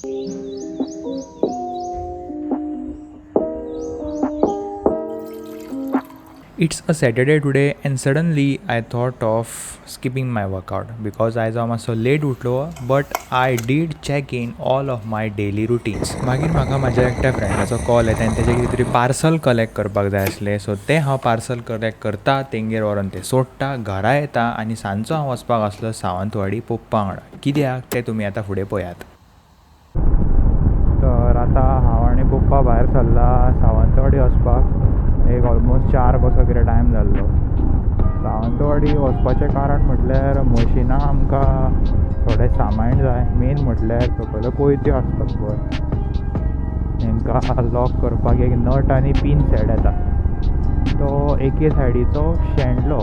It's a Saturday today and suddenly I thought of skipping my workout because I was मातसो late उठलो but I did check in all of my daily routines. मागीर म्हाका म्हाज्या एकट्या फ्रेंडाचो call येता आनी तेजें कितें तरी पार्सल कलेक्ट करपाक जाय आसलें सो तें हांव पार्सल कलेक्ट करता तेंगेर व्हरोन तें सोडटा घरा येता आनी सांजचो हांव वचपाक आसलो सावंतवाडी पप्पा वांगडा. कित्याक तें तुमी आतां फुडें पळयात. तर आतां हांव आनी पप्पा भायर सरला सावंतवाडी वचपाक. एक ऑलमोस्ट 4 कसो कितें टायम जाल्लो. सावंतवाडी वचपाचें कारण म्हटल्यार मशिनां आमकां थोडें सामान जाय. मेन म्हटल्यार सकयल कोयत्यो आसतात पळय तांकां लॉक करपाक एक नट आनी पिन सेट येता. तो एके सायडीचो शेणलो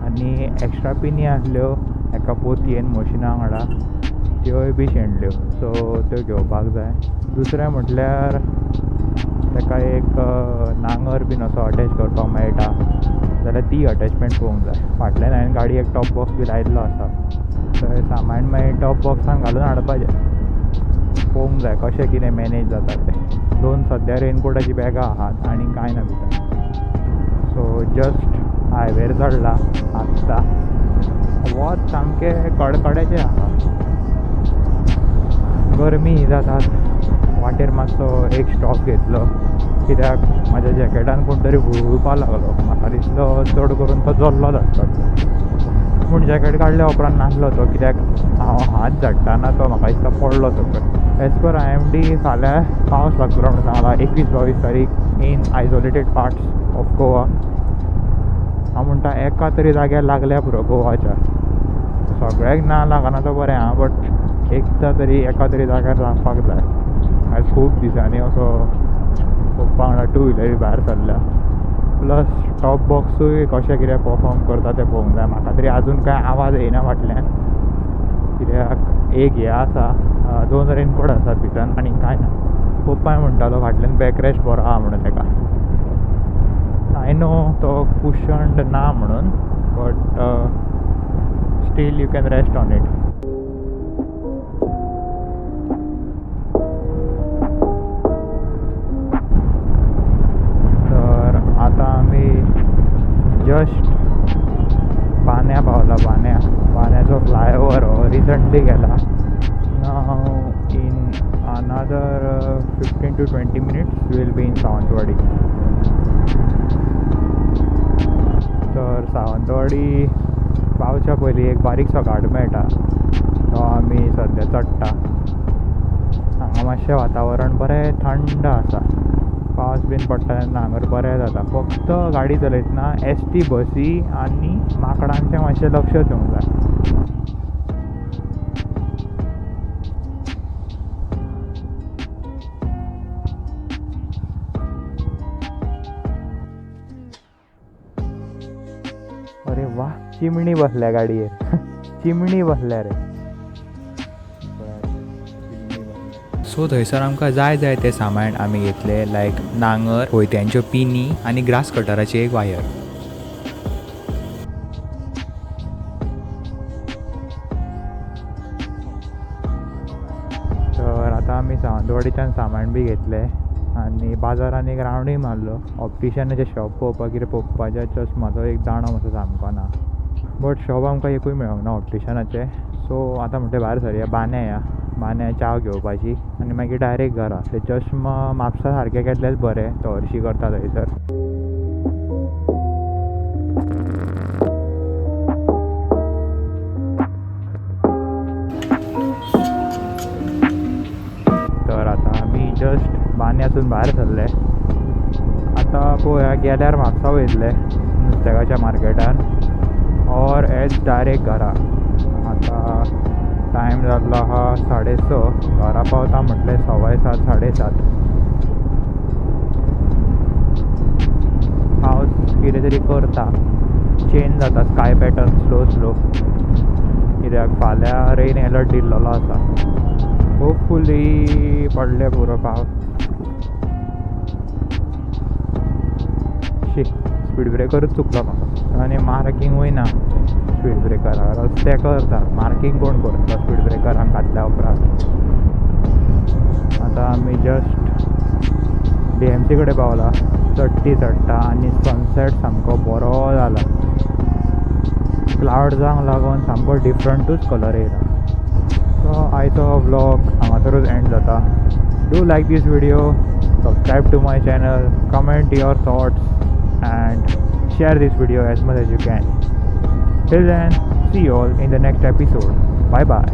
आनी एक्स्ट्रा पिनी आसल्यो एका पोतयेन मशिना वांगडा त्योय बी शेणल्यो सो त्यो घेवपाक जाय. दुसरें म्हटल्यार ताका एक नांगर बीन असो अटॅच करपाक मेळटा जाल्यार ती अटॅचमेंट पळोवंक जाय. फाटल्यान हांवें गाडी एक टॉप बॉक्स बी लायिल्लो आसा थंय सामान मागीर टॉप बॉक्सान घालून हाडपाचें. पळोवंक जाय कशें कितें मॅनेज जाता तें. 2 सद्या रेनकोटाची बॅगां आहात आनी कांय ना भितर. सो जस्ट हायवेर चडला आत्तां. वत सामकें कडकड्याचें आसा. गरमी जातात. वाटेर मातसो एक स्टॉप घेतलो कित्याक म्हाज्या जॅकेटान कोण तरी हुळहुळपा लागलो. म्हाका दिसलो चड करून तो जल्लो धाडटा पूण जॅकेट काडल्या उपरांत नासलो तो कित्याक हांव हात झाडटाना तो म्हाका दिसता पडलो सकयल. एज पर IMD फाल्यां पावस लागतलो म्हणून सांगला 21-22 तारीख in isolated parts of Goa. हांव म्हणटा एका तरी जाग्यार लागल्या पुरो गोवाच्या. सगळ्याक ना लागना तो बरें आहा बट एकदां तरी एका तरी जाग्यार लागपाक जाय. आयज खूब दिसांनी असो पप्पा वांगडा 2 व्हिलरी भायर सरल्या. प्लस टॉप बॉक्सूय कशें कितें परफॉर्म करता तें पळोवंक जाय. म्हाका तरी आजून कांय आवाज येयना फाटल्यान कित्याक एक हें आसा 2 रेनकोट आसात भितर आनी कांय ना. पप्पाय म्हणटालो फाटल्यान बॅकरेस्ट बरो आहा म्हणून ताका. आय नो तो कुशन्ड ना म्हणून but still you can rest on it. Just बान्या पावला. बान्याचो फ्लायओवर हो रिसंटली गेला. Now in another 15 to 20 minutes will be in Sawantwadi. तर सावंतवाडी पावच्या पयलीं एक बारीकसो घाट मेळटा तो आमी सद्या चडटा. हांगा मातशें वातावरण बरें थंड आसा. पावस बीन पडटा तेन्ना हांगर बरें जाता. फक्त गाडी चलयतना ST बसी आनी माकडांचें मातशें लक्ष दिवंक जाय. अरे वा चिमणी बसल्या गाडयेर. चिमणी बसल्या रे. सो थंयसर आमकां जाय तें सामान आमी घेतलें लायक नांगर, कोयत्यांच्यो पिनी आनी ग्रास कटराची एक वायर. तर आतां आमी सावंतवाडीच्यान सामान बी घेतलें आनी बाजारान एक रावंडूय मारलो. ऑप्टिशनाचें शॉप पळोवपाक कितें पप्पाच्या चश्माचो एक दाणो मातसो सामको ना बट शॉप आमकां एकूय मेळोंक ना ऑप्टिशनाचें. सो आतां म्हणटा भायर सरया बान्या चाव घेवपाची आनी मागीर डायरेक्ट घरा. ते चश्मा म्हापसा सारकें घेतलेच बरें. तो हरशीं करता थंयसर. तर आतां आमी जस्ट बान्यासून भायर सरले. आतां पळोवया गेल्यार म्हापसा वयतले नुस्तेकाच्या मार्केटार और एज डायरेक्ट घरा. आतां टायम जाल्लो आहा 6:30. घरा पावता म्हटलें 7:15 7:30. पावस कितें तरी करता. चेंज जाता स्काय पॅटर्न स्लो कित्याक फाल्यां रेन अलर्ट दिल्लो आसा. होपफुली पडले पुरो पावस. स्पीड ब्रेकरूच चुकलो म्हाका आनी मार्कींग वयना. स्पीड ब्रेकरार रस्ते करता मार्कींग कोण करता स्पीड ब्रेकरान घातल्या उपरांत. आमी जस्ट DMC कडेन पावला चडटी चडटा आनी सनसेट सामको बरो जाला क्लाउड्सांक लागून सामको डिफरंटूच कलर येयला सो आयचो व्लॉग हांगासरूच एंड जाता do like this video subscribe to my channel comment your thoughts and share this video as much as you can till then see you all in the next episode bye bye